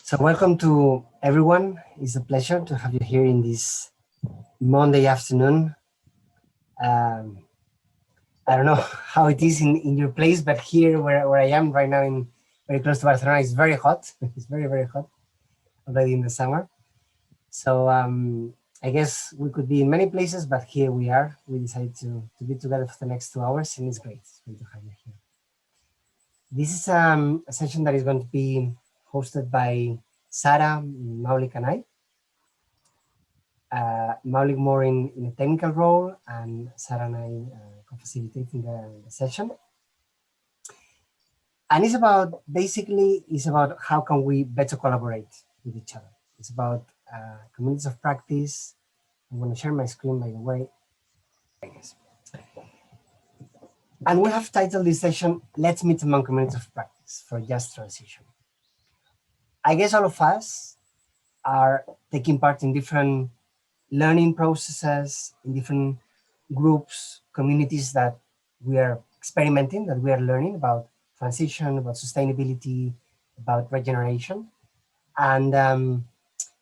So welcome to everyone. It's a pleasure to have you here in this Monday afternoon. I don't know how it is in your place, but here where I am right now, in very close to Barcelona, it's very hot. It's very, very hot already in the summer. So I guess we could be in many places, but here we are. We decided to be together for the next 2 hours, and it's great. It's great to have you here. This is a session that is going to be hosted by Sarah, Maulik, and I. Maulik more in a technical role, and Sarah and I co-facilitating the session. And it's about, basically, it's about how can we better collaborate with each other. It's about communities of practice. I'm going to share my screen, by the way. I guess. And we have titled this session, Let's Meet Among Communities of Practice for Just Transition. I guess all of us are taking part in different learning processes, in different groups, communities that we are experimenting, that we are learning about transition, about sustainability, about regeneration. And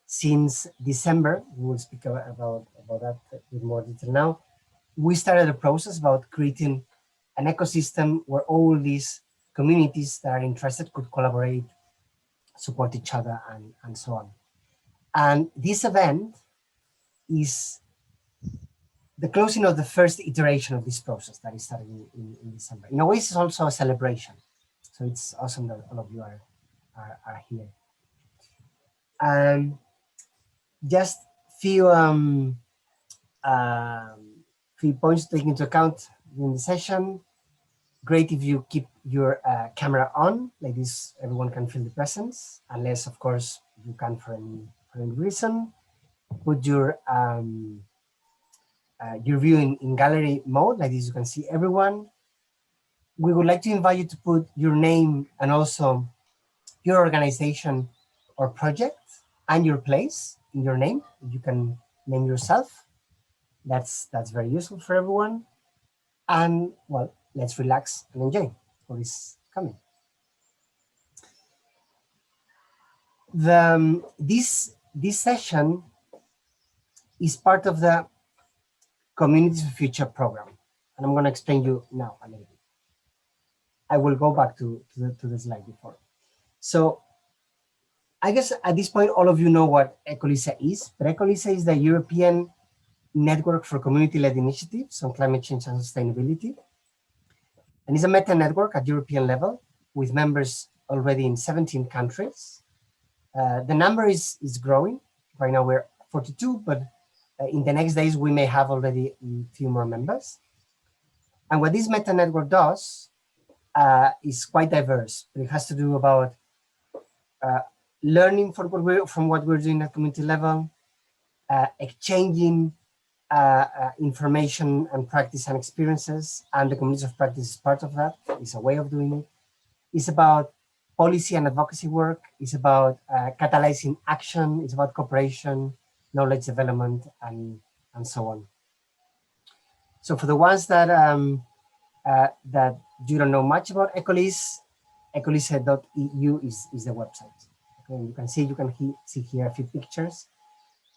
since December, we will speak about that with more detail now, we started a process about creating an ecosystem where all these communities that are interested could collaborate, support each other, and so on. And this event is the closing of the first iteration of this process that is starting in December. In a way, it's also a celebration. So it's awesome that all of you are here. Just few points to take into account during the session. Great if you keep your camera on, like this everyone can feel the presence, unless of course you can for any reason. Put your view in gallery mode, like this you can see everyone. We would like to invite you to put your name and also your organization or project and your place in your name. You can name yourself. That's very useful for everyone. And well, let's relax and enjoy what is coming. This session is part of the Communities for Future program, and I'm going to explain you now a little bit. I will go back to the slide before. So I guess at this point, all of you know what ECOLISA is, but ECOLISA is the European Network for Community-Led Initiatives on Climate Change and Sustainability. And it's a meta-network at European level with members already in 17 countries. The number is growing. Right now we're 42, but in the next days we may have already a few more members. And what this meta-network does is quite diverse. It has to do about learning from what we're doing at community level, exchanging information and practice and experiences, and the communities of practice is part of that. It's a way of doing it. It's about policy and advocacy work. It's about catalyzing action. It's about cooperation, knowledge development, and so on. So for the ones that that you don't know much about ECOLIS, ecolisa.eu is the website. Okay, you can see here a few pictures.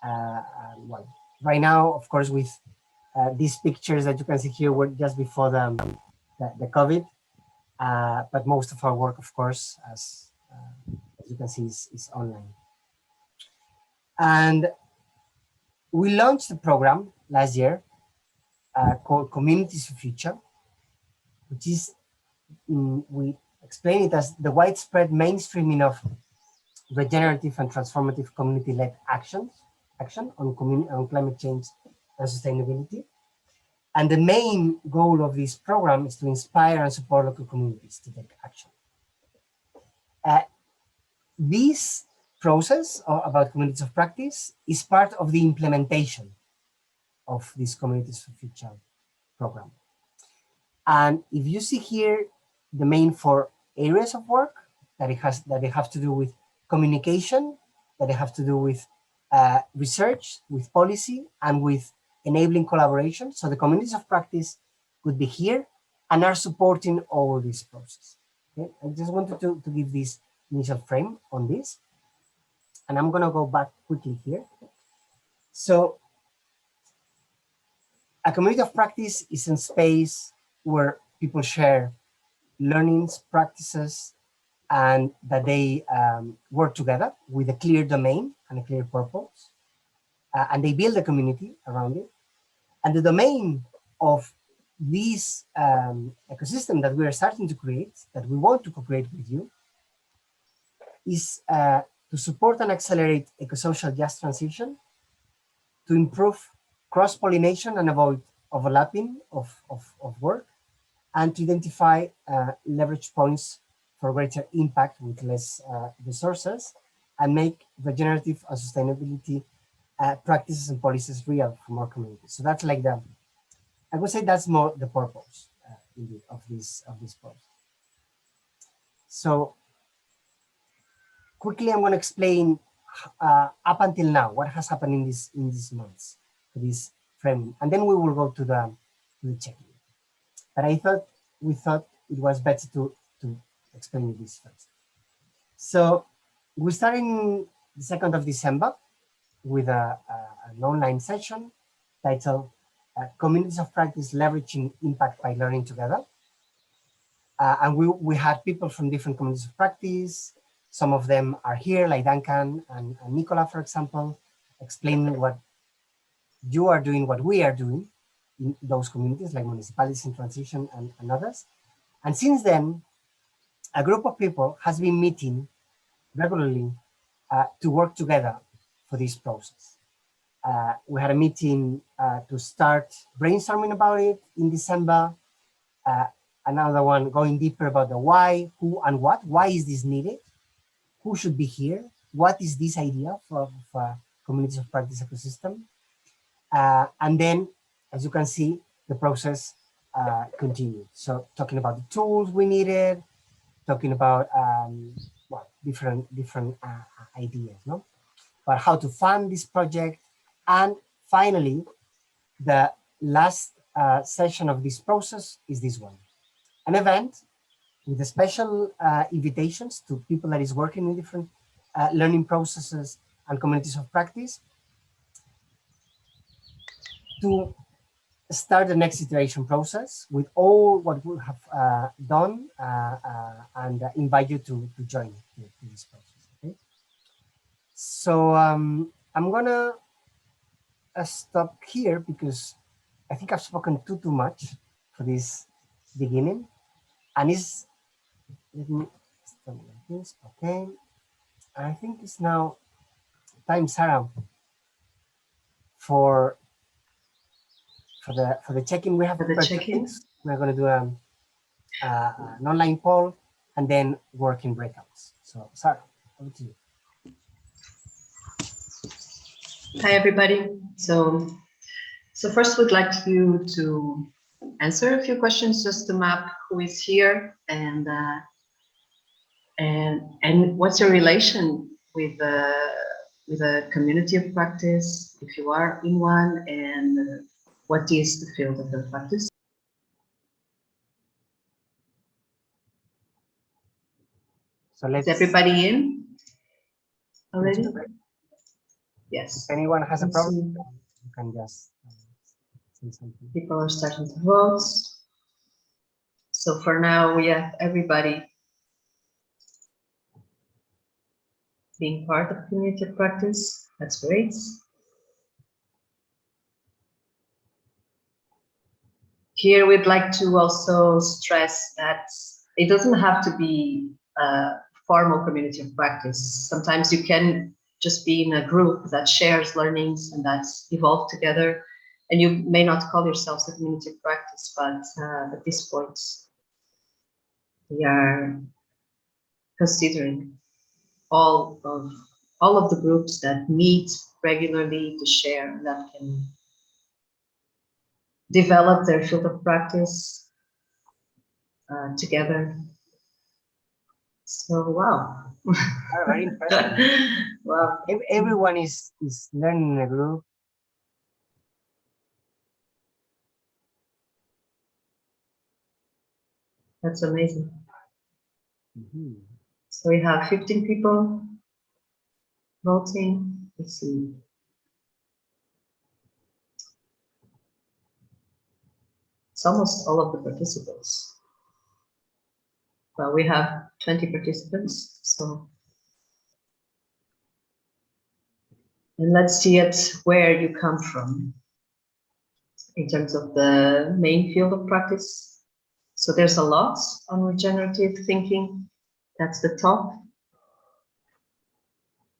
Well, right now, of course, with these pictures that you can see here were just before the COVID, but most of our work, of course, as you can see, is online. And we launched the program last year called Communities for Future, which is, we explain it as the widespread mainstreaming of regenerative and transformative community-led action on climate change and sustainability. And the main goal of this program is to inspire and support local communities to take action. This process about communities of practice is part of the implementation of this Communities for Future program. And if you see here, the main 4 areas of work that they have to do with communication, that they have to do with research, with policy, and with enabling collaboration. So the communities of practice could be here and are supporting all this process. Okay? I just wanted to give this initial frame on this. And I'm going to go back quickly here. So a community of practice is a space where people share learnings, practices, and that they work together with a clear domain and a clear purpose. And they build a community around it. And the domain of this ecosystem that we are starting to create, that we want to co-create with you, is to support and accelerate ecosocial just transition, to improve cross-pollination and avoid overlapping of work, and to identify leverage points for greater impact with less resources, and make regenerative and sustainability practices and policies real for more communities. So that's like I would say that's more the purpose indeed of this post. So quickly, I'm going to explain up until now what has happened in these months to this framing, and then we will go to the check-in. But we thought it was better to explain this first. So we started in the 2nd of December with an online session titled Communities of Practice Leveraging Impact by Learning Together. And we had people from different communities of practice. Some of them are here, like Duncan and Nicola, for example, explaining what you are doing, what we are doing in those communities, like municipalities in transition and others. And since then, a group of people has been meeting regularly to work together for this process. We had a meeting to start brainstorming about it in December. Another one going deeper about the why, who, and what. Why is this needed? Who should be here? What is this idea for communities of practice ecosystem? And then, as you can see, the process continued. So talking about the tools we needed, talking about well, different ideas, no? But how to fund this project, and finally, the last session of this process is this one, an event with special invitations to people that is working in different learning processes and communities of practice to start the next iteration process with all what we have done and invite you to join this process. Okay? So I'm gonna stop here because I think I've spoken too much for this beginning, and it's let me stop like this. Okay, I think it's now time, Sarah, for the check-in. We have prepared two things. We're going to do an online poll and then working breakouts. So, Sarah, over to you. Hi, everybody. So first, we'd like you to answer a few questions just to map who is here and what's your relation with a community of practice, if you are in one, and what is the field of the practice. So let's. Is everybody in already? Yes. If anyone has a problem, you can just say something. People are starting to vote. So for now, we have everybody being part of community of practice. That's great. Here, we'd like to also stress that it doesn't have to be a formal community of practice. Sometimes you can just be in a group that shares learnings and that's evolved together. And you may not call yourselves a community of practice, but at this point, we are considering all of the groups that meet regularly to share, that can develop their field of practice together. So wow. Very impressive. Wow. Everyone is learning in a group. That's amazing. So we have 15 people voting. Let's see. It's almost all of the participants. Well, we have 20 participants, so. And let's see it where you come from in terms of the main field of practice. So there's a lot on regenerative thinking. That's the top.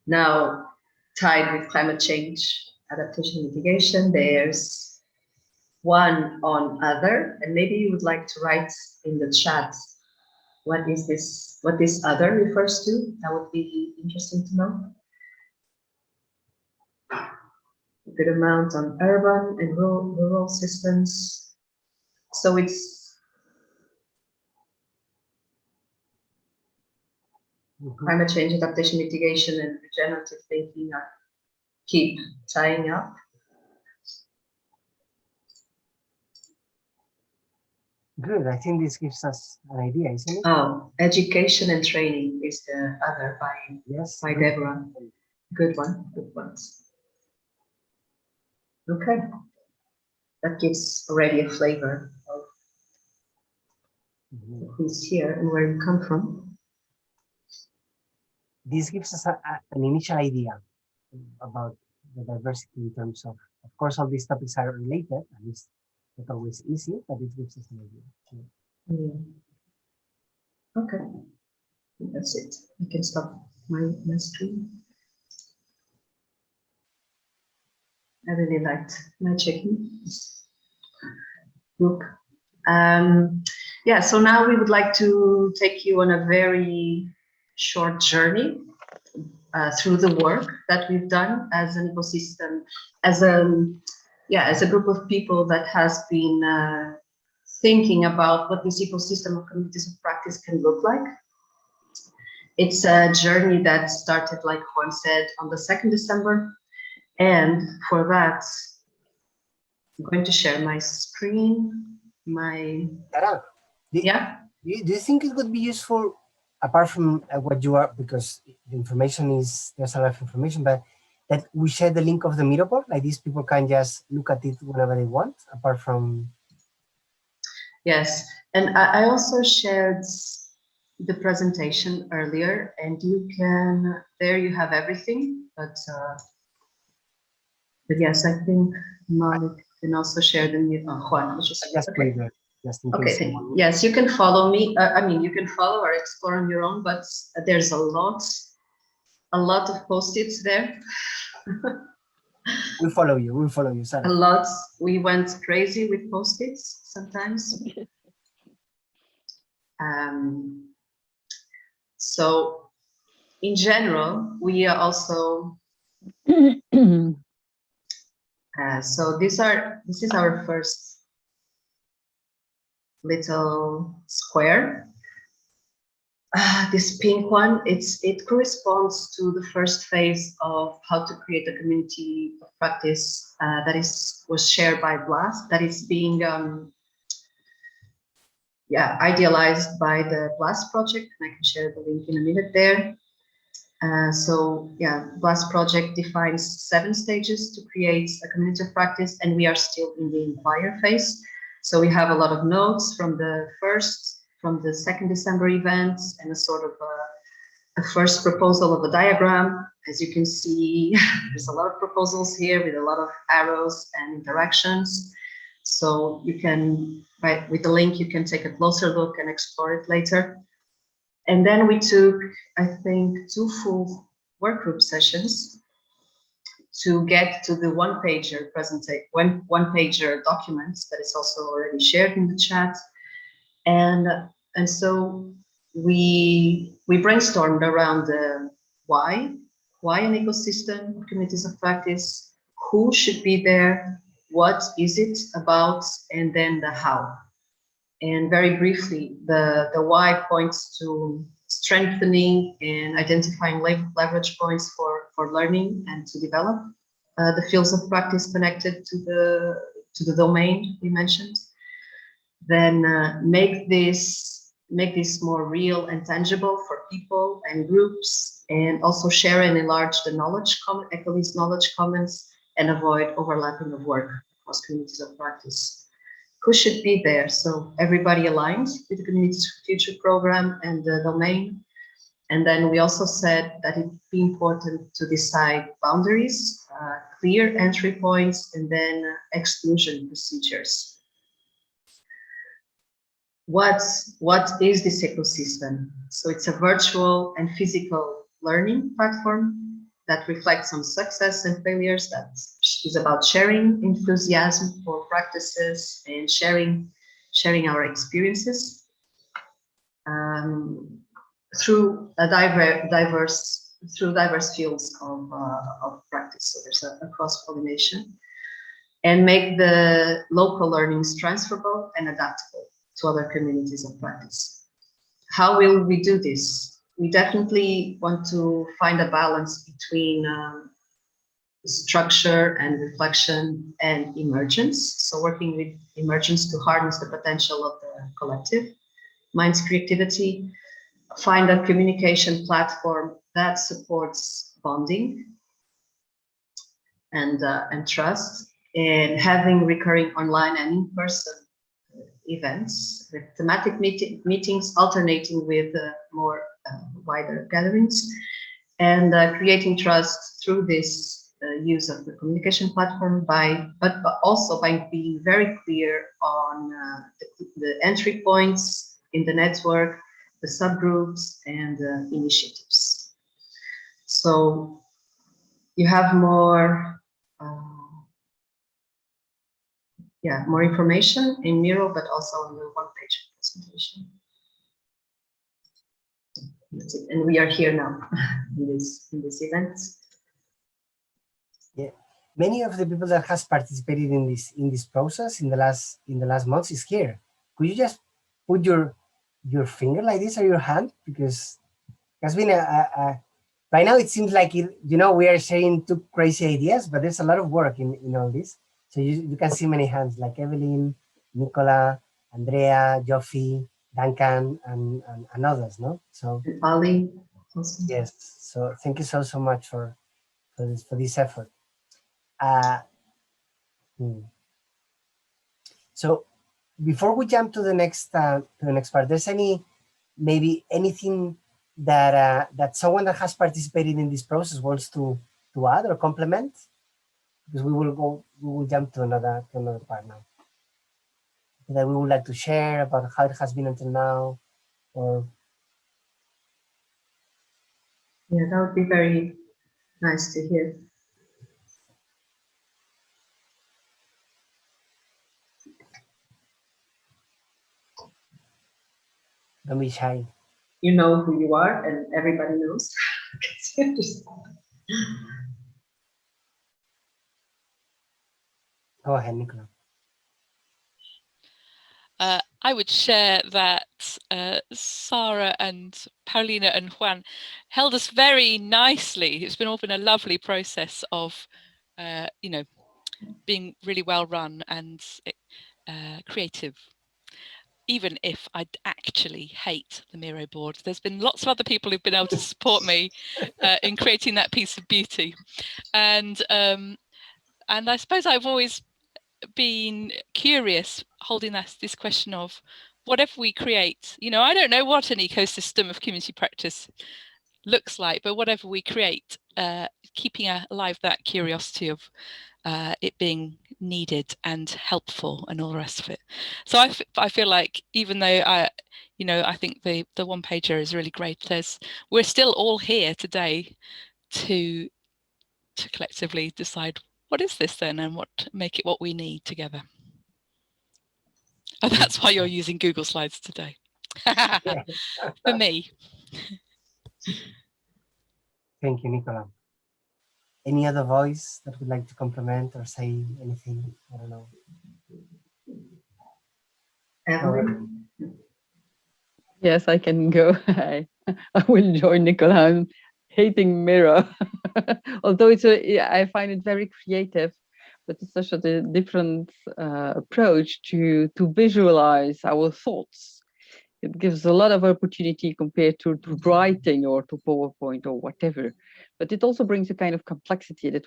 Now, tied with climate change, adaptation, mitigation, there's one on other, and maybe you would like to write in the chat what is this, what this other refers to. That would be interesting to know. A good amount on urban and rural systems. So it's climate change, adaptation, mitigation, and regenerative thinking are keep tying up. Good. I think this gives us an idea, isn't it? Oh, education and training is the other by Deborah. Good one. Good ones. Okay. That gives already a flavor of who's here and where you come from. This gives us an initial idea about the diversity in terms of course, all these topics are related, and it's not always easy, but it gives us an idea. Yeah. Okay. That's it. I can stop my screen. I really liked my checking book. Yeah, so now we would like to take you on a very short journey through the work that we've done as an ecosystem, as a group of people that has been thinking about what this ecosystem of communities of practice can look like. It's a journey that started, like Juan said, on the 2nd December. And for that, I'm going to share my screen. Tara, do you think it would be useful, apart from what you are, because the information is, there's a lot of information, but that we share the link of the Miro, like these people can just look at it whenever they want, apart from... Yes, and I also shared the presentation earlier, and you can, there you have everything, but yes, I think Malik can also share the Juan. Just okay. Just in okay, case. Yes, you can follow me. I mean, you can follow or explore on your own, but there's a lot of post-its there. We'll follow you, Sarah. A lot. We went crazy with post-its sometimes. So in general, we are also so this is our first little square. This pink one, it corresponds to the first phase of how to create a community of practice that was shared by Blast, that is being idealized by the Blast project, and I can share the link in a minute there. Blast project defines 7 stages to create a community of practice, and we are still in the inquire phase. So we have a lot of notes from the 2nd December events, and a sort of a first proposal of a diagram. As you can see, there's a lot of proposals here with a lot of arrows and interactions. So you can, with the link, you can take a closer look and explore it later. And then we took, I think, 2 full workgroup sessions to get to the one-pager one-pager documents that is also already shared in the chat. And so we brainstormed around the why an ecosystem, communities of practice, who should be there, what is it about, and then the how. And very briefly, the why points to strengthening and identifying leverage points for learning and to develop the fields of practice connected to the domain we mentioned. Then make this make this more real and tangible for people and groups, and also share and enlarge the knowledge, ECOLIS knowledge commons, and avoid overlapping of work across communities of practice. Who should be there? So everybody aligns with the Communities for Future program and the domain. And then we also said that it'd be important to decide boundaries, clear entry points, and then exclusion procedures. What is this ecosystem? So it's a virtual and physical learning platform that reflects on success and failures, that is about sharing enthusiasm for practices and sharing our experiences through a diverse fields of practice. So there's a cross-pollination, and make the local learnings transferable and adaptable to other communities of practice. How will we do this? We definitely want to find a balance between structure and reflection and emergence. So working with emergence to harness the potential of the collective mind's creativity, find a communication platform that supports bonding and trust, and having recurring online and in-person events with thematic meetings alternating with more wider gatherings, and creating trust through this use of the communication platform but also by being very clear on the entry points in the network, the subgroups, and initiatives. So you have more more information in Miro, but also on the one-page presentation. That's it. And we are here now in this event. Yeah, many of the people that has participated in this process in the last months is here. Could you just put your finger like this or your hand, because it has been right now it seems like we are sharing two crazy ideas, but there's a lot of work in all this. So you can see many hands like Evelyn, Nicola, Andrea, Joffy, Duncan, and others, no? So Ali. Yes. So thank you so much for this effort. So before we jump to the next part, there's maybe anything that someone that has participated in this process wants to add or complement? Because we will jump to another part now that we would like to share about how it has been until now, or yeah, that would be very nice to hear. don't be shy. You know who you are, and everybody knows. Go ahead, Nicola. I would share that Sarah and Paulina and Juan held us very nicely. It's all been a lovely process of, being really well run and creative. Even if I actually hate the Miro board, there's been lots of other people who've been able to support me in creating that piece of beauty. And I suppose I've always been curious, holding this question of whatever we create, I don't know what an ecosystem of community practice looks like, but whatever we create, keeping alive that curiosity of it being needed and helpful and all the rest of it. So I feel like even though I think the one pager is really great, we're still all here today to collectively decide what is this then, and make it what we need together. And that's why you're using Google Slides today. For me. Thank you, Nicola. Any other voice that would like to compliment or say anything? I don't know. Evelyn? Yes, I can go. I will join Nicola. I'm hating Miro, although I find it very creative, but it's such a different approach to visualize our thoughts It gives a lot of opportunity compared to writing or to PowerPoint or whatever. But it also brings a kind of complexity that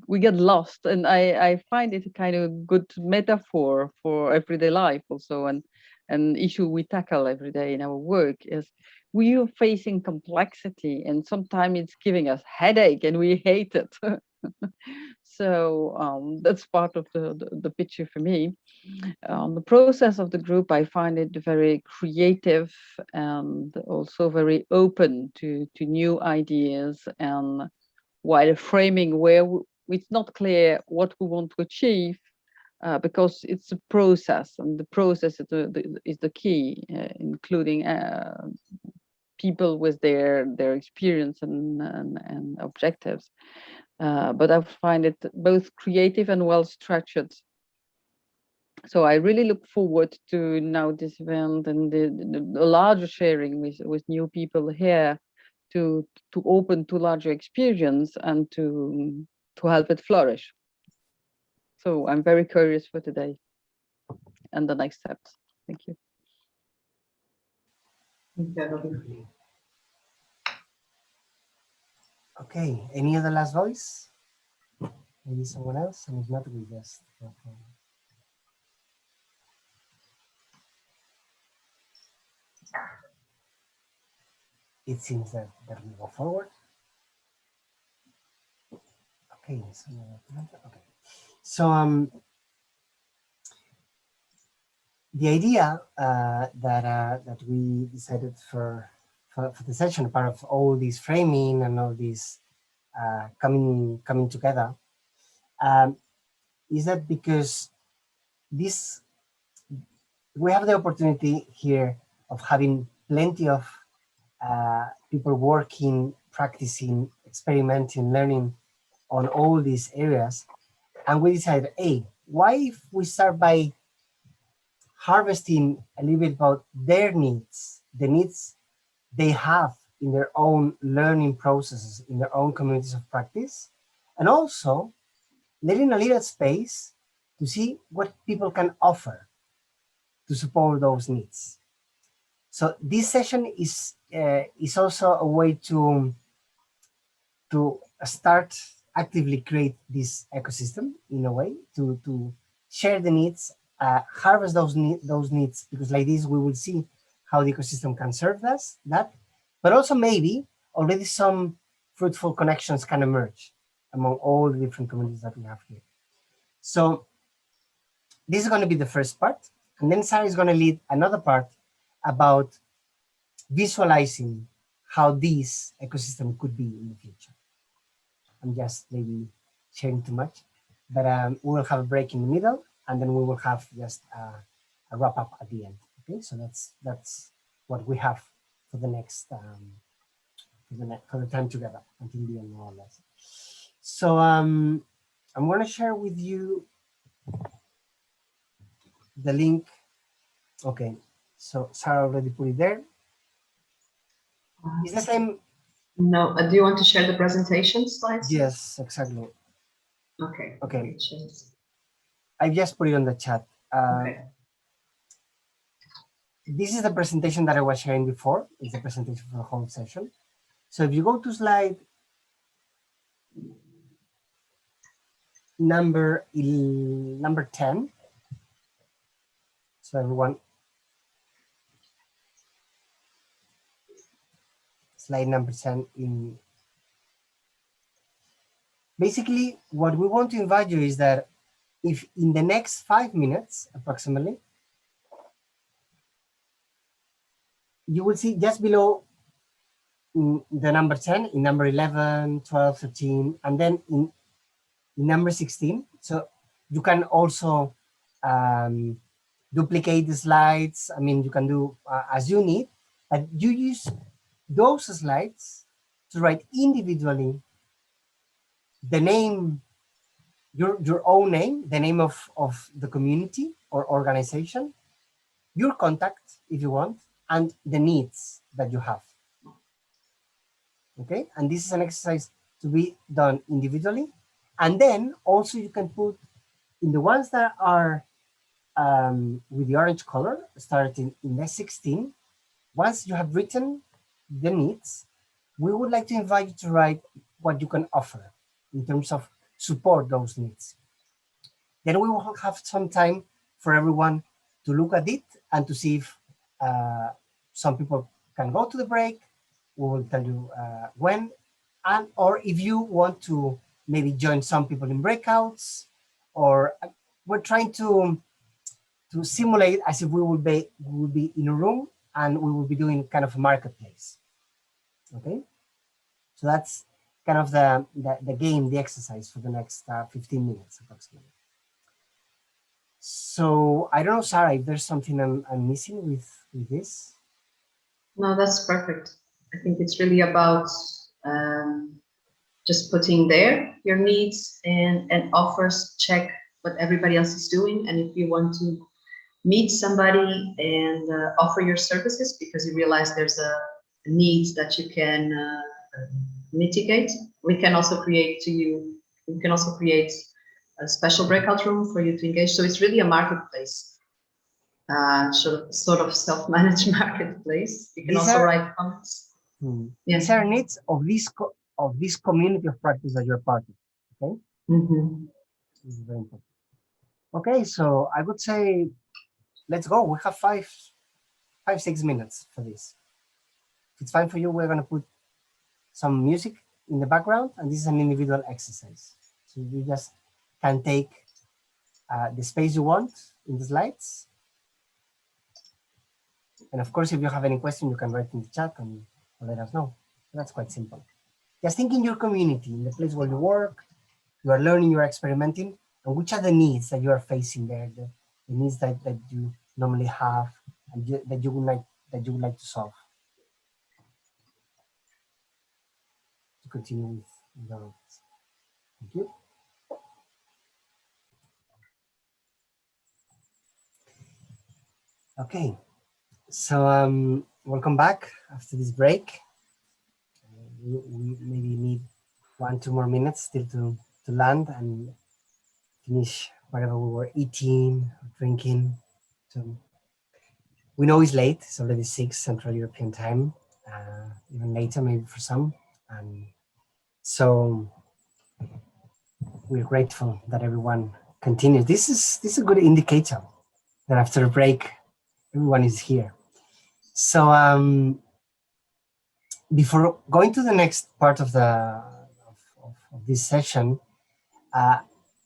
we get lost. And I find it a kind of good metaphor for everyday life also, and an issue we tackle every day in our work is we are facing complexity, and sometimes it's giving us headache and we hate it. So that's part of the picture for me. The process of the group, I find it very creative and also very open to new ideas, and while framing where it's not clear what we want to achieve, because it's a process, and the process is the key, including people with their experience and objectives. But I find it both creative and well structured. So I really look forward to now this event and the larger sharing with new people here, to open to larger experience and to help it flourish. So I'm very curious for today and the next steps. Thank you. Okay, any other last voice? Maybe someone else, and if not, we just go forward. It seems that we go forward. Okay, so the idea that we decided for the session, part of all this framing and all this coming together, is that because this we have the opportunity here of having plenty of people working, practicing, experimenting, learning on all these areas, and we decided, hey, why if we start by harvesting a little bit about their needs, the needs they have in their own learning processes, in their own communities of practice, and also letting a little space to see what people can offer to support those needs. So this session is also a way to start actively create this ecosystem in a way to share the needs, harvest those needs, because like this we will see how the ecosystem can serve us that, but also maybe already some fruitful connections can emerge among all the different communities that we have here. So this is going to be the first part, and then Sarah is going to lead another part about visualizing how this ecosystem could be in the future. I'm just maybe sharing too much, but we will have a break in the middle, and then we will have just a wrap up at the end. Okay, so that's what we have for the next for the time together until the end, more or less. So I'm going to share with you the link. Okay, so Sarah already put it there. It's the same. No, do you want to share the presentation slides? Yes, exactly. Okay. Okay. I just put it on the chat. Okay. This is the presentation that I was sharing before. It's the presentation for the whole session. So if you go to slide number 10, so everyone, slide number 10 in. Basically, what we want to invite you is that if in the next 5 minutes, approximately, you will see just below the number 10, in number 11, 12, 13, and then in number 16. So you can also duplicate the slides. I mean, you can do as you need, but you use those slides to write individually the name, your own name, the name of the community or organization, your contact if you want, and the needs that you have. Okay, and this is an exercise to be done individually, and then also you can put in the ones that are with the orange color, starting in day 16. Once you have written the needs, we would like to invite you to write what you can offer in terms of support those needs. Then we will have some time for everyone to look at it and to see if some people can go to the break. We will tell you when, and or if you want to maybe join some people in breakouts, or we're trying to simulate as if we would be in a room and we will be doing kind of a marketplace. Okay, so that's kind of the game, the exercise for the next 15 minutes approximately. So I don't know, Sarah, if there's something I'm missing with this. No, that's perfect. I think it's really about just putting there your needs and offers, check what everybody else is doing. And if you want to meet somebody and offer your services because you realize there's a need that you can mitigate, we can also create a special breakout room for you to engage. So it's really a marketplace, sort of self-managed marketplace. You can also write comments. Yes. These are needs of this community of practice that you're part of. Okay. This is very important. Okay, so I would say let's go. We have 6 minutes for this. If it's fine for you, we're gonna put some music in the background, and this is an individual exercise. So you just can take the space you want in the slides. And of course, if you have any question, you can write in the chat and let us know. That's quite simple. Just think in your community, in the place where you work, you are learning, you are experimenting, and which are the needs that you are facing there, the needs that you normally have and that you would like to solve. To continue with your notes. Thank you. Okay, so welcome back after this break. We maybe need 1-2 more minutes still to land and finish whatever we were eating or drinking. So we know it's late, it's already 6 Central European time, even later maybe for some. And so we're grateful that everyone continues. This is a good indicator that after a break, everyone is here. So before going to the next part of this session,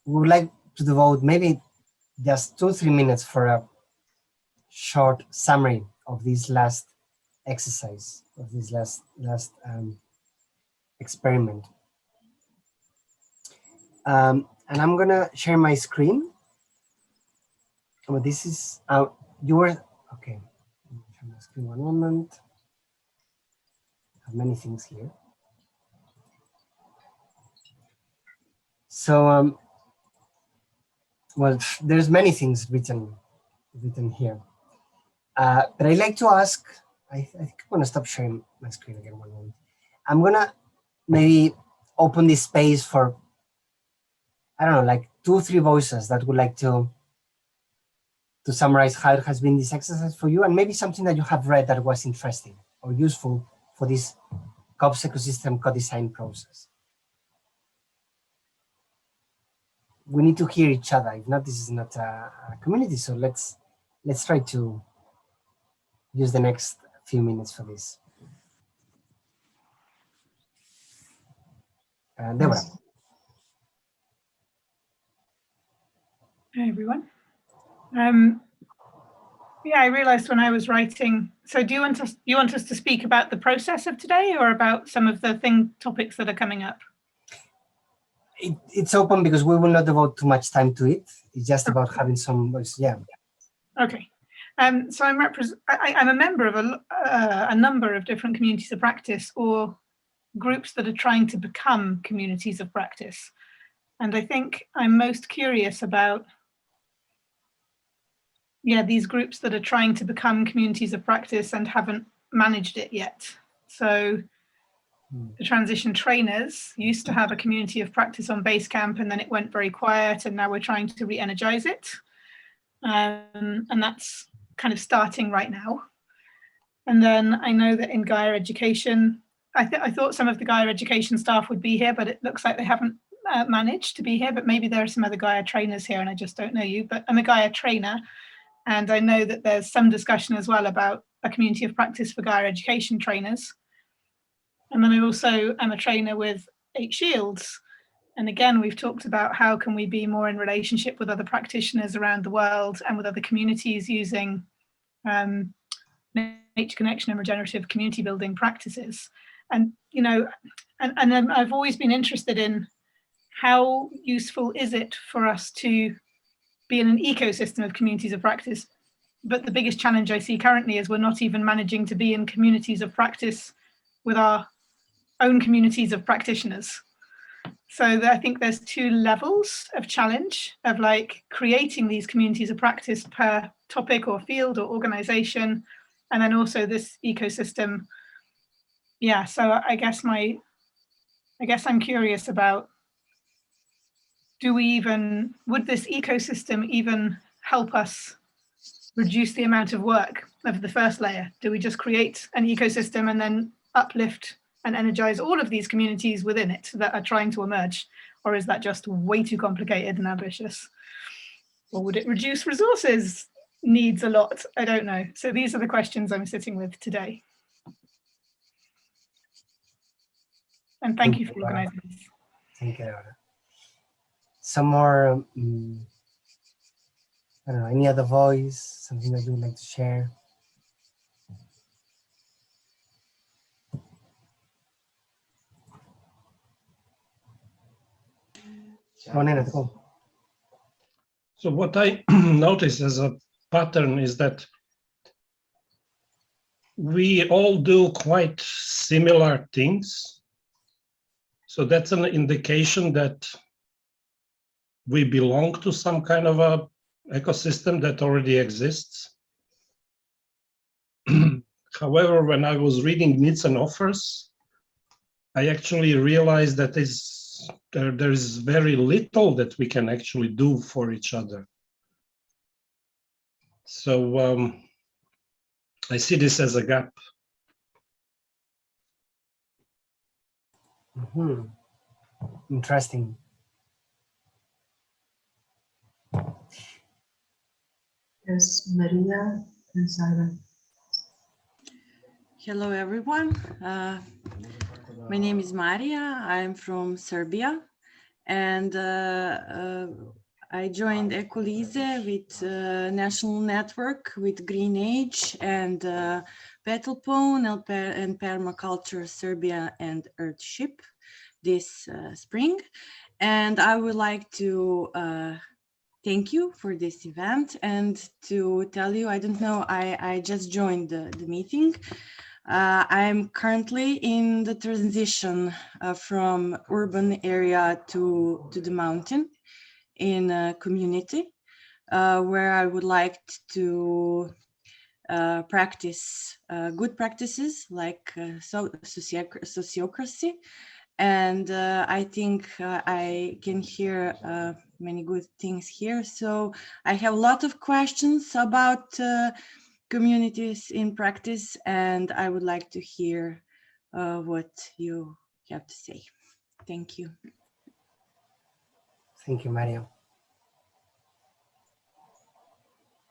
we would like to devote maybe just 2-3 minutes for a short summary of this last exercise, of this last experiment. And I'm gonna share my screen. Oh, this is you were okay. Share my screen 1 moment. I have many things here. So well, there's many things written here. But I'd like to ask, I think I'm gonna stop sharing my screen again 1 moment. I'm gonna maybe open this space for, I don't know, like 2-3 voices that would like to summarize how it has been this exercise for you, and maybe something that you have read that was interesting or useful for this COPS ecosystem co-design process. We need to hear each other. If not, this is not a community. So let's try to use the next few minutes for this. Deborah. Hi, everyone. Yeah, I realized when I was writing, so do you want us to speak about the process of today or about some of the topics that are coming up? It's open because we will not devote too much time to it. It's just about having some voice, yeah. Okay. So I'm a member of a number of different communities of practice or groups that are trying to become communities of practice. And I think I'm most curious about these groups that are trying to become communities of practice and haven't managed it yet. So the transition trainers used to have a community of practice on Basecamp, and then it went very quiet, and now we're trying to re-energize it. and that's kind of starting right now. And then I know that in Gaia Education, I thought some of the Gaia Education staff would be here, but it looks like they haven't managed to be here, but maybe there are some other Gaia trainers here and I just don't know you, but I'm a Gaia trainer. And I know that there's some discussion as well about a community of practice for Gaia Education trainers. And then I also am a trainer with 8 Shields. And again, we've talked about how can we be more in relationship with other practitioners around the world and with other communities using nature connection and regenerative community building practices. And, you know, and then I've always been interested in how useful is it for us to be in an ecosystem of communities of practice. But the biggest challenge I see currently is we're not even managing to be in communities of practice with our own communities of practitioners. So I think there's 2 levels of challenge of like creating these communities of practice per topic or field or organization, and then also this ecosystem. Yeah, so I guess I'm curious about, would this ecosystem even help us reduce the amount of work of the first layer? Do we just create an ecosystem and then uplift and energize all of these communities within it that are trying to emerge? Or is that just way too complicated and ambitious? Or would it reduce resources needs a lot? I don't know. So these are the questions I'm sitting with today. And thank you for organizing this. Thank you, Laura. Some more, I don't know, any other voice, something that you would like to share? Marina, go. So what I notice as a pattern is that we all do quite similar things. So that's an indication that we belong to some kind of a ecosystem that already exists. However, when I was reading needs and offers, I actually realized that there is very little that we can actually do for each other. So I see this as a gap. Mm-hmm. Interesting. There's Maria and Siren. Hello, everyone. My name is Maria. I'm from Serbia, and I joined Ecolise with national network with Green Age and Petal Pone and Permaculture Serbia and Earthship this spring. And I would like to thank you for this event and to tell you, I don't know, I just joined the meeting. I'm currently in the transition from urban area to the mountain in a community where I would like to practice good practices like sociocracy. And I think I can hear many good things here. So I have a lot of questions about communities in practice, and I would like to hear what you have to say. Thank you. Thank you, Maria.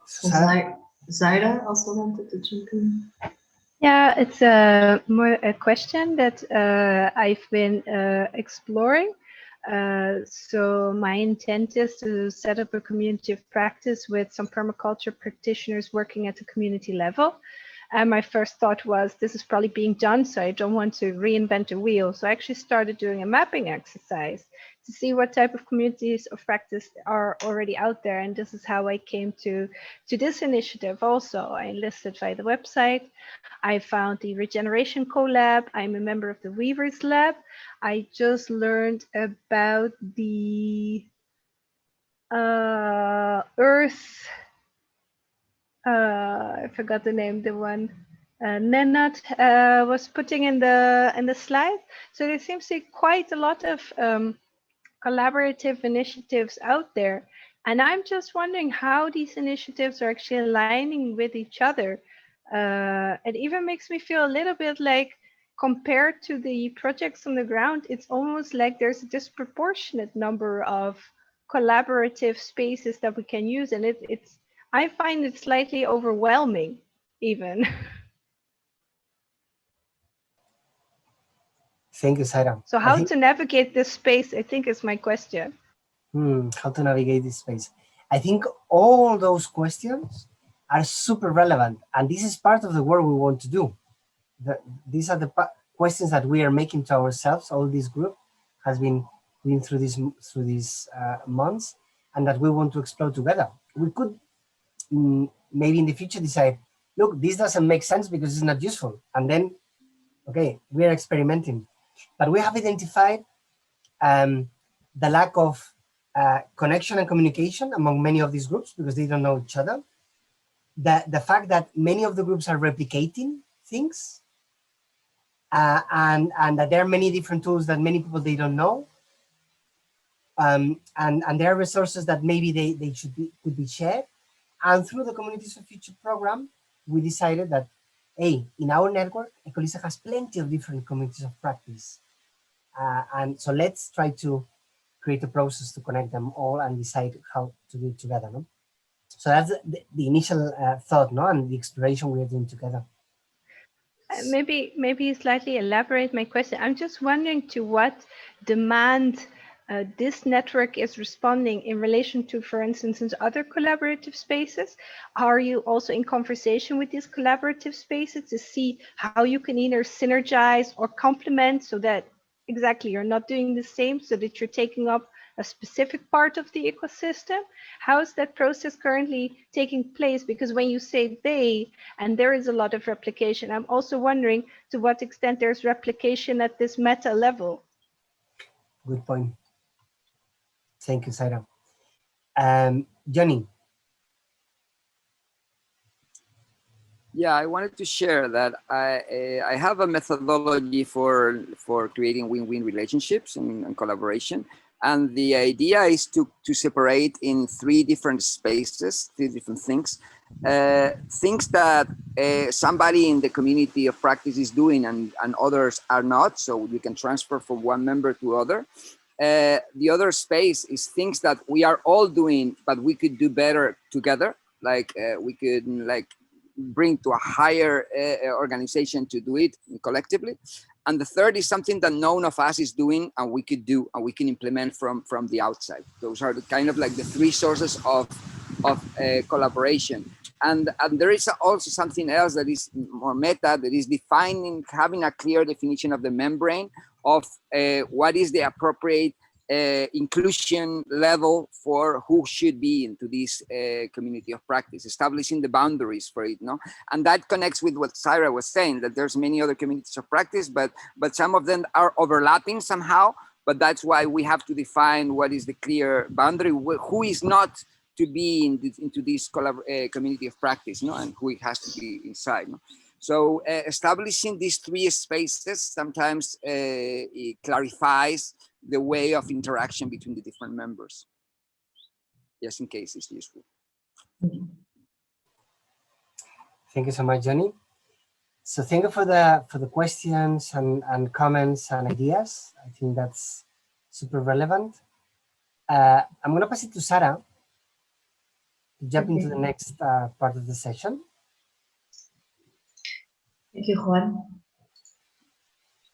Zaira also wanted to jump in. Yeah, it's more a question that I've been exploring. So my intent is to set up a community of practice with some permaculture practitioners working at the community level. And my first thought was, this is probably being done, so I don't want to reinvent the wheel. So I actually started doing a mapping exercise to see what type of communities of practice are already out there. And this is how I came to this initiative also. I enlisted via the website. I found the Regeneration Collab. I'm a member of the Weavers Lab. I just learned about the Earth, I forgot the name, the one Nenad was putting in the slide. So there seems to be quite a lot of collaborative initiatives out there And I'm just wondering how these initiatives are actually aligning with each other. It even makes me feel a little bit like, compared to the projects on the ground, it's almost like there's a disproportionate number of collaborative spaces that we can use. And I find it slightly overwhelming, even. Thank you, Sarah. So how to navigate this space, I think, is my question. How to navigate this space. I think all those questions are super relevant, and this is part of the work we want to do. These are the questions that we are making to ourselves. All this group has been going through these months, and that we want to explore together. We could maybe in the future decide, look, this doesn't make sense because it's not useful, and then, okay, we are experimenting. But we have identified the lack of connection and communication among many of these groups because they don't know each other. The fact that many of the groups are replicating things, and that there are many different tools that many people they don't know, and there are resources that maybe they could be shared. And through the Communities for Future program, we decided that, hey, in our network, Ecolisa has plenty of different communities of practice, and so let's try to create a process to connect them all and decide how to do it together. No? So that's the initial thought, no, and the exploration we are doing together. Maybe slightly elaborate my question. I'm just wondering to what demand this network is responding in relation to, for instance, other collaborative spaces. Are you also in conversation with these collaborative spaces to see how you can either synergize or complement, so that exactly you're not doing the same, so that you're taking up a specific part of the ecosystem? How is that process currently taking place? Because when you say they, and there is a lot of replication, I'm also wondering to what extent there's replication at this meta level. Good point. Thank you, Sarah. Johnny. Yeah, I wanted to share that I have a methodology for creating win-win relationships and collaboration. And the idea is to separate in three different spaces, three different things. Things that somebody in the community of practice is doing and others are not, so you can transfer from one member to other. The other space is things that we are all doing, but we could do better together. Like we could bring to a higher organization to do it collectively. And the third is something that none of us is doing and we could do and we can implement from the outside. Those are the kind of like the three sources of collaboration. And there is also something else that is more meta, that is defining, having a clear definition of the membrane of what is the appropriate inclusion level for who should be into this community of practice, establishing the boundaries for it, no? And that connects with what Sarah was saying, that there's many other communities of practice, but some of them are overlapping somehow. But that's why we have to define what is the clear boundary, who is not to be into this community of practice, no? And who it has to be inside, no? So establishing these three spaces sometimes it clarifies the way of interaction between the different members, just in case it's useful. Thank you so much, Johnny. So thank you for the questions and comments and ideas. I think that's super relevant. I'm going to pass it to Sarah to jump into the next part of the session. Thank you, Juan.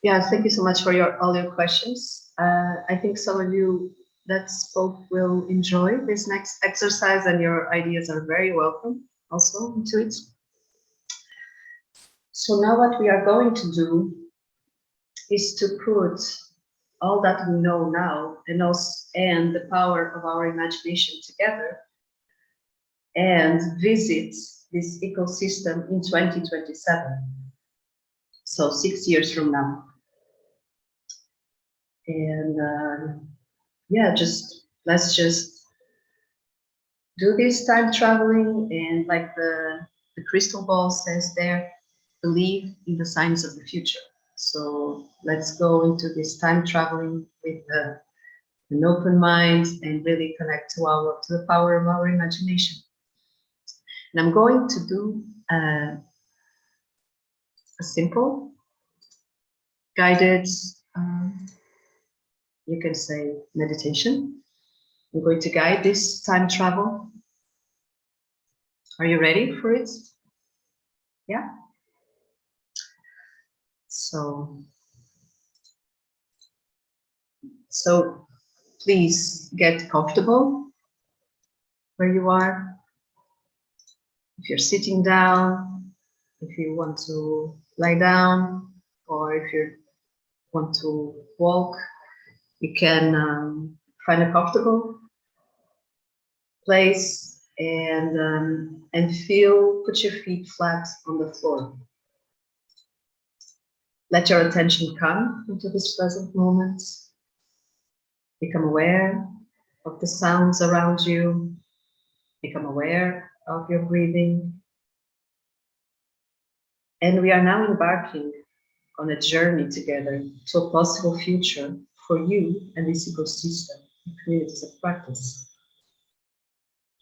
Yeah, thank you so much for all your questions. I think some of you that spoke will enjoy this next exercise, and your ideas are very welcome also into it. So now what we are going to do is to put all that we know now and the power of our imagination together and visit this ecosystem in 2027. So 6 years from now. And yeah, let's just do this time traveling, and like the crystal ball says there, believe in the signs of the future. So let's go into this time traveling with an open mind, and really connect to the power of our imagination. And I'm going to do a simple, guided, you can say meditation. I'm going to guide this time travel. Are you ready for it? Yeah? So please get comfortable where you are. If you're sitting down, if you want to lie down, or if you want to walk, you can find a comfortable place and put your feet flat on the floor. Let your attention come into this present moment. Become aware of the sounds around you. Become aware of your breathing. And we are now embarking on a journey together to a possible future for you and this ecosystem and communities of practice.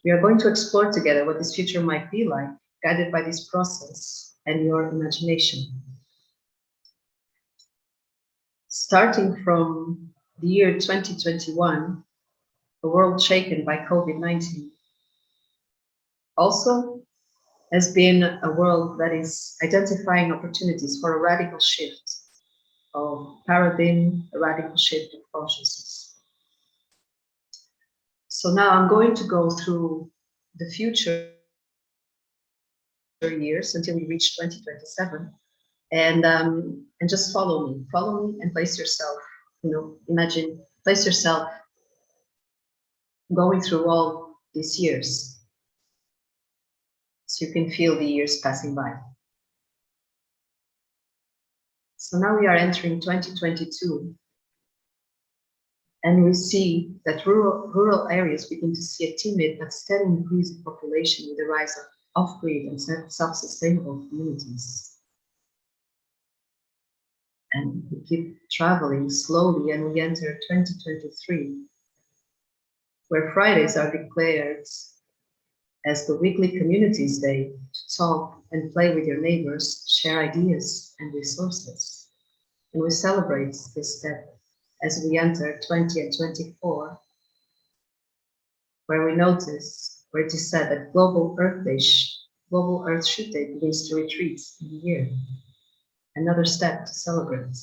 We are going to explore together what this future might be like, guided by this process and your imagination. Starting from the year 2021, a world shaken by COVID-19, also has been a world that is identifying opportunities for a radical shift of paradigm, a radical shift of consciousness. So now I'm going to go through the future years until we reach 2027, and just follow me and place yourself, place yourself going through all these years, so you can feel the years passing by. So now we are entering 2022, and we see that rural areas begin to see a timid but steady increase in population with the rise of off-grid and self-sustainable communities. And we keep traveling slowly, and we enter 2023, where Fridays are declared as the weekly communities day to talk and play with your neighbors, share ideas and resources. And we celebrate this step as we enter 20 and 24, where it is said that Global Earth Shoot Day begins to retreat in the year. Another step to celebrate.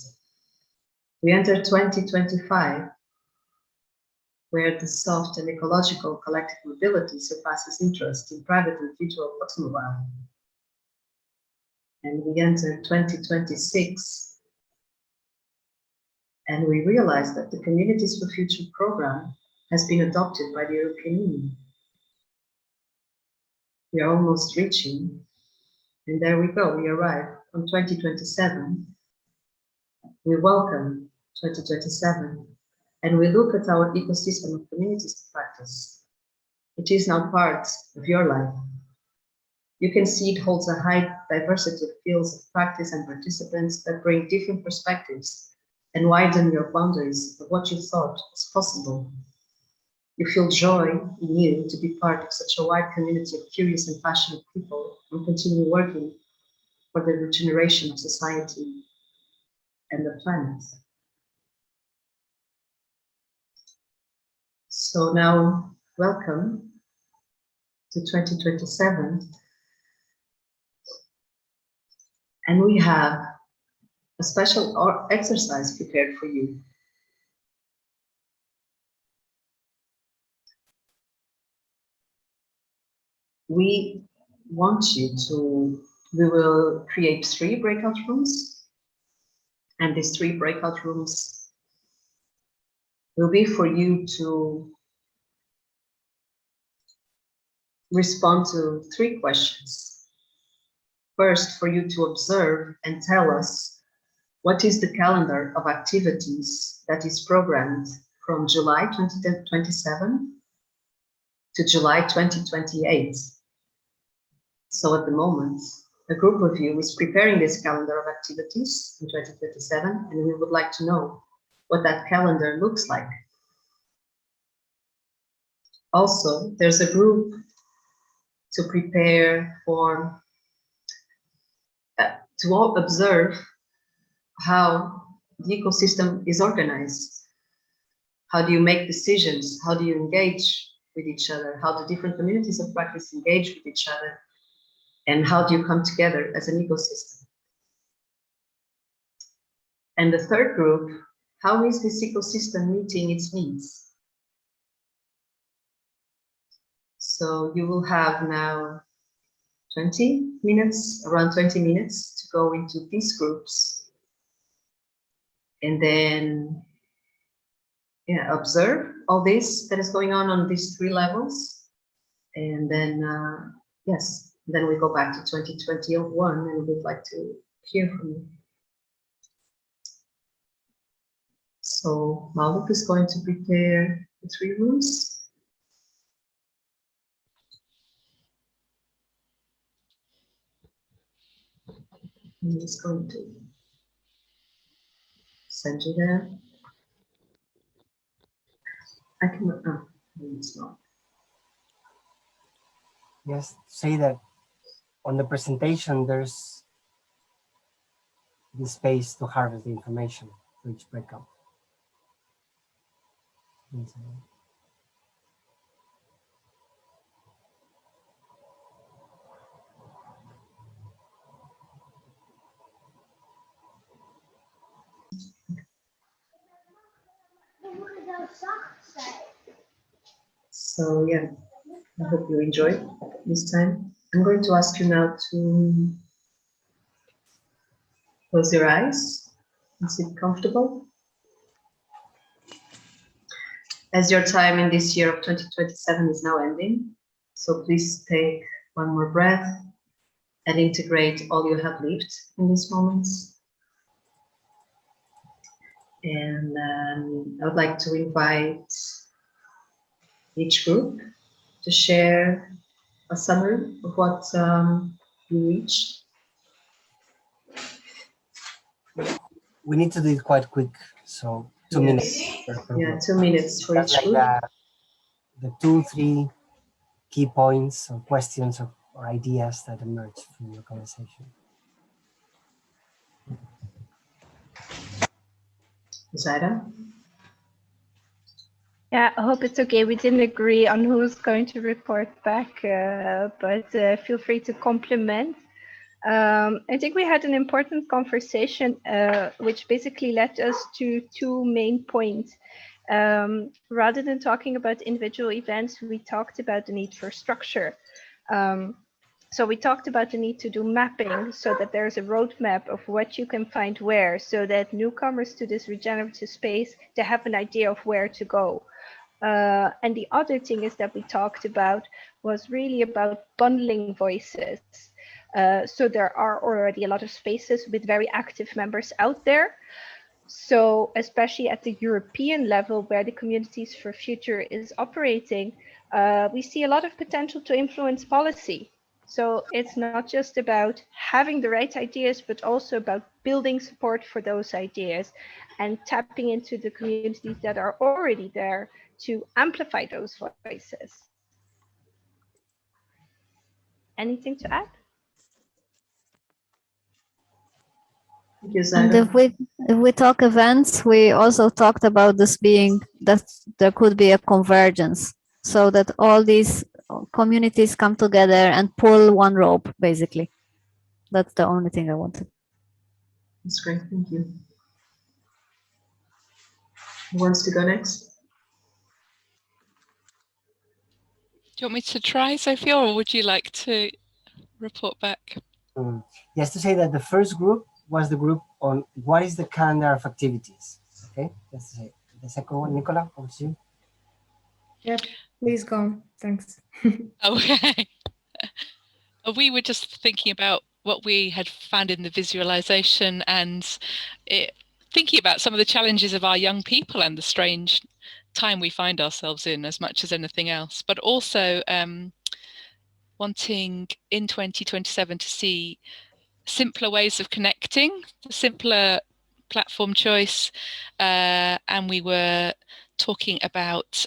We enter 2025, where the soft and ecological collective mobility surpasses interest in private individual automobile. And we enter 2026, and we realize that the Communities for Future program has been adopted by the European Union. We are almost reaching, and there we go, we arrive on 2027. We welcome 2027, and we look at our ecosystem of communities of practice. It is now part of your life. You can see it holds a high diversity of fields of practice and participants that bring different perspectives and widen your boundaries of what you thought was possible. You feel joy in you to be part of such a wide community of curious and passionate people and continue working for the regeneration of society and the planet. So now, welcome to 2027. And we have a special exercise prepared for you. We will create 3 breakout rooms, and these 3 breakout rooms will be for you to respond to 3 questions. First, for you to observe and tell us what is the calendar of activities that is programmed from July 2027 to July 2028. So at the moment, a group of you is preparing this calendar of activities in 2027, and we would like to know what that calendar looks like. Also, there's a group to prepare for, to all observe how the ecosystem is organized. How do you make decisions? How do you engage with each other? How do different communities of practice engage with each other? And how do you come together as an ecosystem? And the third group, how is this ecosystem meeting its needs? So you will have now 20 minutes, around 20 minutes to go into these groups. And then observe all this that is going on these three levels. And then, yes, then we go back to 2021 and we'd like to hear from you. So Maluk is going to prepare the 3 rooms. And he's going to send you there. I can, oh, it's not. Yes, say that on the presentation, there's the space to harvest the information for each breakout. So yeah, I hope you enjoyed this time. I'm going to ask you now to close your eyes and sit comfortable. As your time in this year of 2027 is now ending, so please take one more breath and integrate all you have lived in these moments. And I would like to invite each group to share a summary of what you reached. We need to do it quite quick, so 2 minutes. Per Yeah, group. 2 minutes for That's each like group. the 2-3 key points or questions or ideas that emerge from your conversation. Zaira? Yeah, I hope it's okay. We didn't agree on who's going to report back, but feel free to compliment. I think we had an important conversation, which basically led us to 2 main points. Rather than talking about individual events, we talked about the need for structure. So we talked about the need to do mapping so that there's a roadmap of what you can find where, so that newcomers to this regenerative space, they have an idea of where to go. And the other thing is that we talked about was really about bundling voices. So there are already a lot of spaces with very active members out there. So especially at the European level where the Communities for Future is operating, we see a lot of potential to influence policy. So it's not just about having the right ideas, but also about building support for those ideas and tapping into the communities that are already there to amplify those voices. Anything to add? Thank you, And Zaira. if we talk events, we also talked about this being that there could be a convergence, so that all these communities come together and pull one rope, basically. That's the only thing I wanted. That's great, thank you. Who wants to go next? Do you want me to try, Sophia, or would you like to report back? Just to say that the first group was the group on what is the calendar of activities. Okay, just to say. The second one, Nicola, over to you. Yep, please go. Thanks. Okay. We were just thinking about what we had found in the visualization and thinking about some of the challenges of our young people and the strange time we find ourselves in as much as anything else, but also wanting in 2027 to see simpler ways of connecting, simpler platform choice, and we were talking about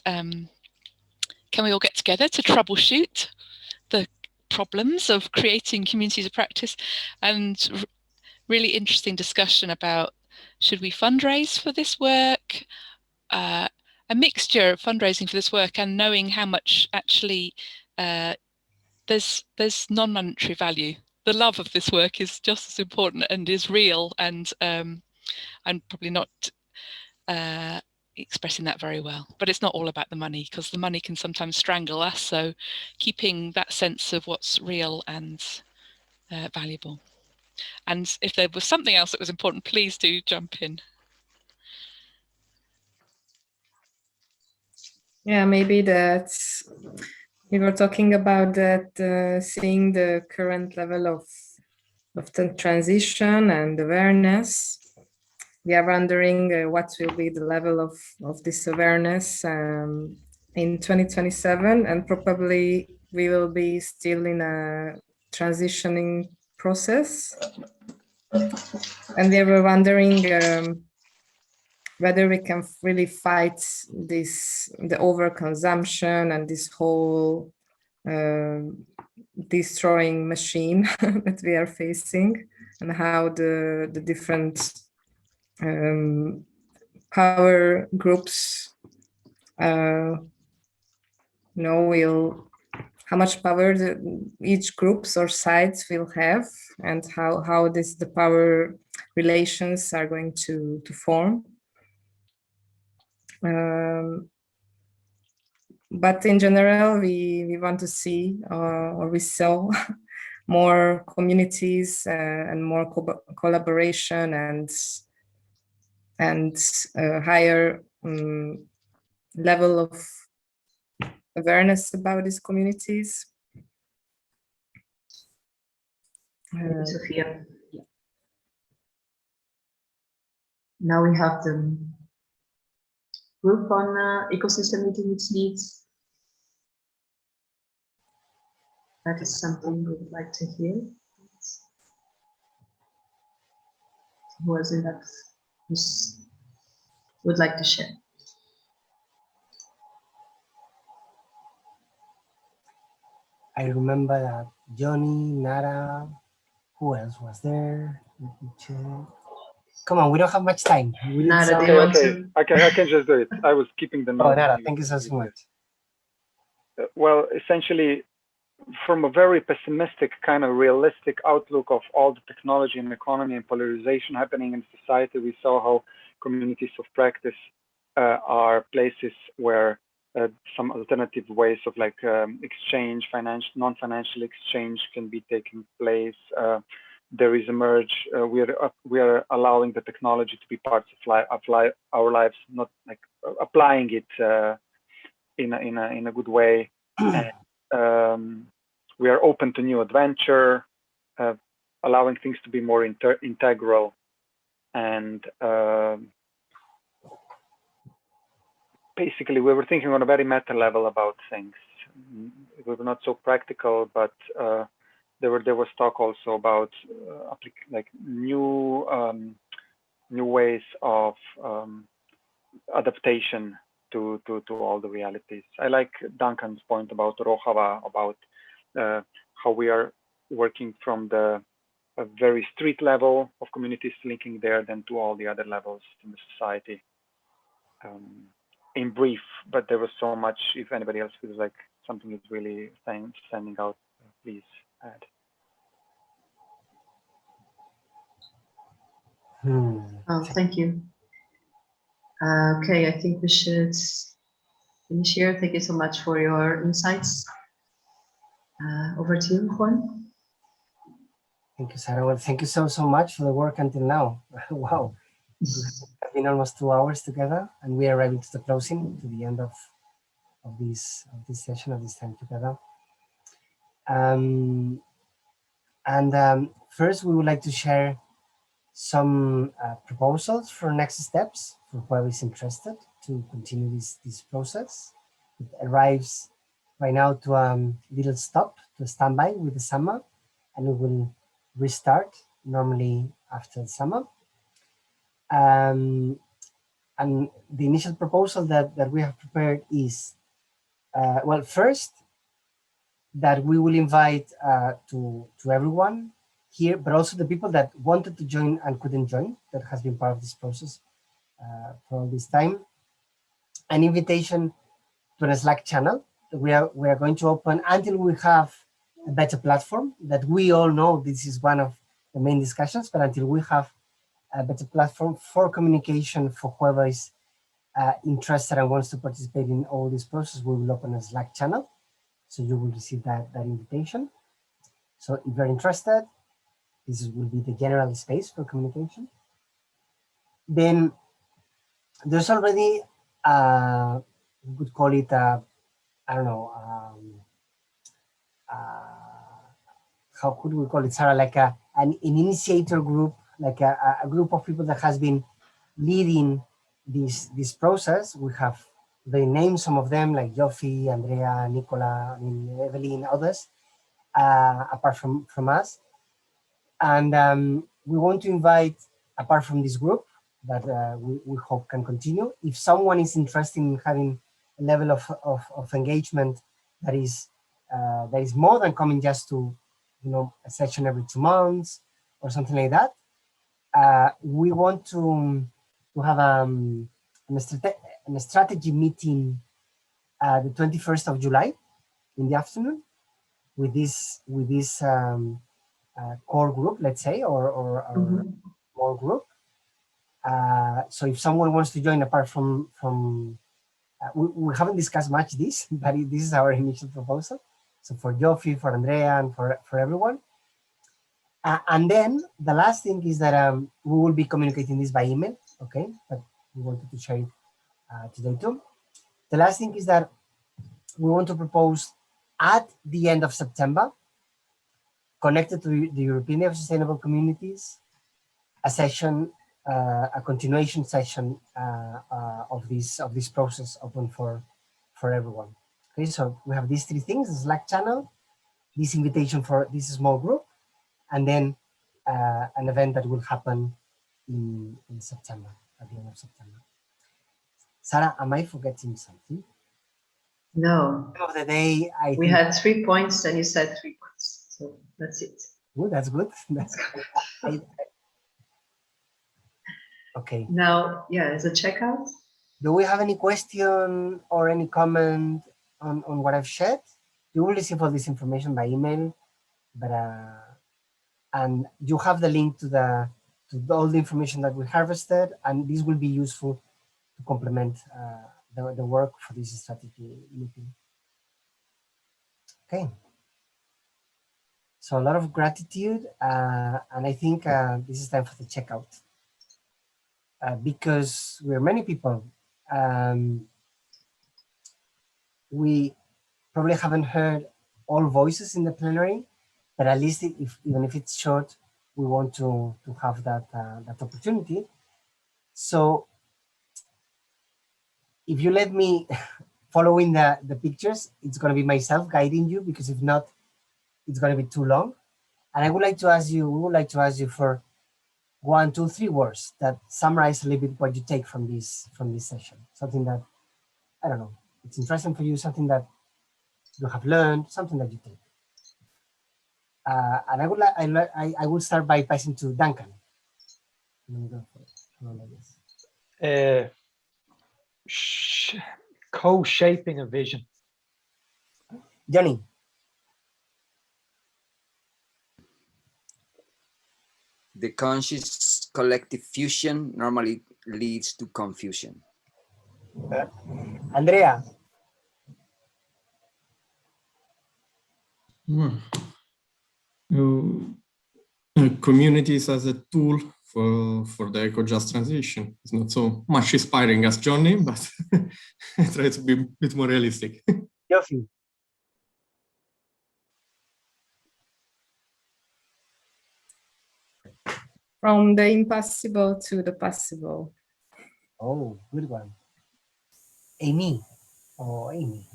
can we all get together to troubleshoot the problems of creating communities of practice? And really interesting discussion about, should we fundraise for this work? A mixture of fundraising for this work and knowing how much actually there's non-monetary value. The love of this work is just as important and is real, and I'm probably not expressing that very well, but it's not all about the money, because the money can sometimes strangle us. So keeping that sense of what's real and valuable. And if there was something else that was important, please do jump in. Yeah, maybe that we were talking about that, seeing the current level of the transition and awareness. We are wondering what will be the level of this awareness in 2027, and probably we will be still in a transitioning process. And we were wondering whether we can really fight the overconsumption and this whole destroying machine that we are facing, and how the different power groups how much power each groups or sides will have, and how the power relations are going to form. But in general, we want to see or we saw more communities and more collaboration and higher level of awareness about these communities. Sophia. Now we have the group on ecosystem meeting its needs. That is something we would like to hear. Who was in that? Who would like to share? I remember that Johnny, Nara, who else was there? Come on, we don't have much time. Nara, I can just do it. I was keeping the notes. Oh, Nara, thank you so much. Well, essentially, from a very pessimistic kind of realistic outlook of all the technology and economy and polarization happening in society, we saw how communities of practice are places where some alternative ways of like exchange, non-financial exchange can be taking place. There is a merge. We are allowing the technology to be parts of our lives, not like applying it in a good way. And, we are open to new adventure, allowing things to be more integral, and basically we were thinking on a very meta level about things. We were not so practical, but there was talk also about like new ways of adaptation to all the realities. I like Duncan's point about Rojava, about how we are working from a very street level of communities linking there, then to all the other levels in the society. In brief, but there was so much. If anybody else feels like something is really standing out, please add. Oh, thank you. Okay, I think we should finish here. Thank you so much for your insights. Over to you, Juan. Thank you, Sarah. Well, thank you so much for the work until now. Wow. It's been almost 2 hours together, and we are arriving to the closing, to the end of this session, of this time together. First, we would like to share some proposals for next steps for whoever is interested to continue this process. It arrives right now to a little stop, to standby with the summer, and we will restart normally after the summer. And the initial proposal that we have prepared is Well, first, that we will invite to everyone here, but also the people that wanted to join and couldn't join, that has been part of this process for all this time, an invitation to a Slack channel. We are going to open until we have a better platform that we all know this is one of the main discussions, but until we have a better platform for communication for whoever is interested and wants to participate in all this process, we will open a Slack channel. So you will receive that invitation. So if you're interested, this will be the general space for communication. Then there's already, we could call it, I don't know, how could we call it, Sarah, like an initiator group, like a group of people that has been leading this process. We have, they name some of them like Jofi, Andrea, Nicola, I mean, Evelyn, others, apart from us. And we want to invite, apart from this group that we hope can continue, if someone is interested in having a level of engagement that is more than coming just to, you know, a session every 2 months or something like that, we want to have a strategy meeting the 21st of July in the afternoon with this core group, let's say, or small group. So if someone wants to join, apart from we haven't discussed much this, but this is our initial proposal. So for Jofi, for Andrea, and for everyone. And then the last thing is that we will be communicating this by email, okay? But we wanted to share it today too. The last thing is that we want to propose at the end of September, connected to the European Day of Sustainable Communities, a session, a continuation session of this process open for everyone. Okay, so we have these 3 things: the Slack channel, this invitation for this small group, and then an event that will happen in September, at the end of September. Sarah, am I forgetting something? No. End of the day, We had 3 points and you said 3 points. So that's it. Oh, that's good. That's good. Okay. Now, yeah, as a checkout. Do we have any question or any comment on what I've shared? You will receive all this information by email, but and you have the link to all the information that we harvested, and this will be useful to complement the work for this strategy meeting. Okay. So a lot of gratitude, and I think this is time for the checkout. Because we're many people, we probably haven't heard all voices in the plenary, but at least even if it's short, we want to have that opportunity. So if you let me following the pictures, it's going to be myself guiding you, because if not, it's going to be too long. And we would like to ask you for 1, 2, 3 words that summarize a little bit what you take from this session. Something that, I don't know, it's interesting for you, something that you have learned, something that you take. And I will start by passing to Duncan. Co-shaping a vision. Johnny. The conscious collective fusion normally leads to confusion. Andrea. Communities as a tool for the eco-just transition. It's not so much inspiring as Johnny, but I try to be a bit more realistic. Jofi. From the impossible to the possible. Oh, good one. Amy. Oh, Amy.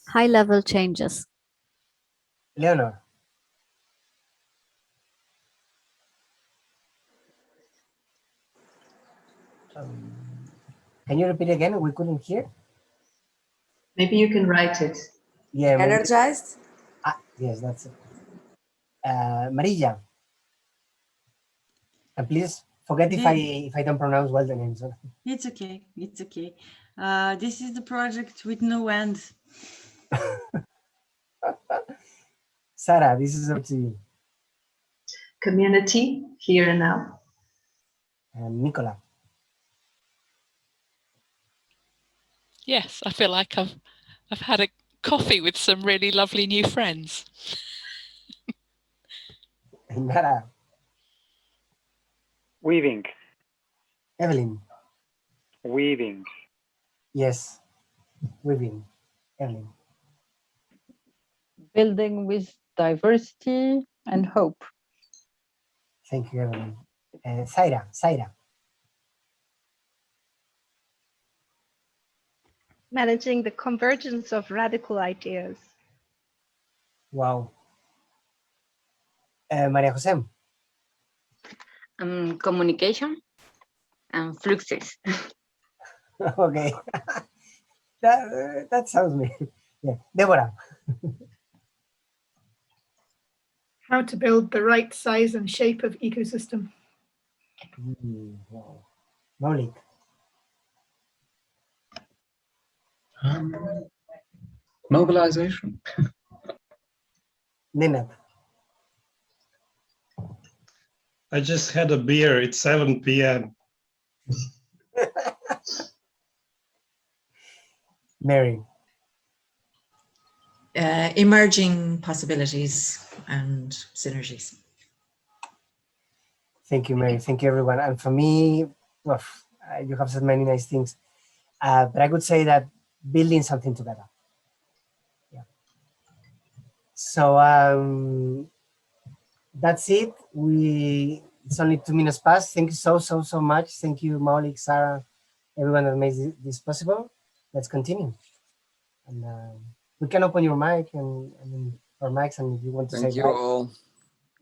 High-level changes. Leonor. Can you repeat again? We couldn't hear. Maybe you can write it. Yeah, maybe. Energized? Yes, that's it. Marija. And please forget if I don't pronounce well the names. It's okay. It's okay. This is the project with no end. Sarah, this is up to you. Community, here and now. And Nicola. Yes, I feel like I've had a coffee with some really lovely new friends. Nara. Weaving. Evelyn. Weaving. Yes, weaving. Evelyn. Building with diversity and hope. Thank you, Evelyn. Zaira. Managing the convergence of radical ideas. Wow. Maria Jose. Communication and fluxes. Okay. that sounds me. Yeah. Deborah. How to build the right size and shape of ecosystem. Wow. Maulik. Mobilization. Nenad. I just had a beer. It's 7 p.m. Mary. Emerging possibilities and synergies. Thank you, Mary. Thank you, everyone. And for me, well, you have said many nice things, but I could say that building something together. Yeah. So that's it. It's only 2 minutes past. Thank you so much. Thank you, Maulik, Sarah, everyone that made this possible. Let's continue. And we can open your mic and our mics, and if you want to Thank say you bye. all.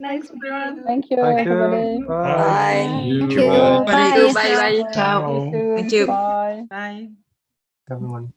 Thanks, everyone. Thank you, Thank you. everybody. Bye. Thank you. Bye. Bye. Bye. See you soon. Thank you. Bye. Bye. everyone.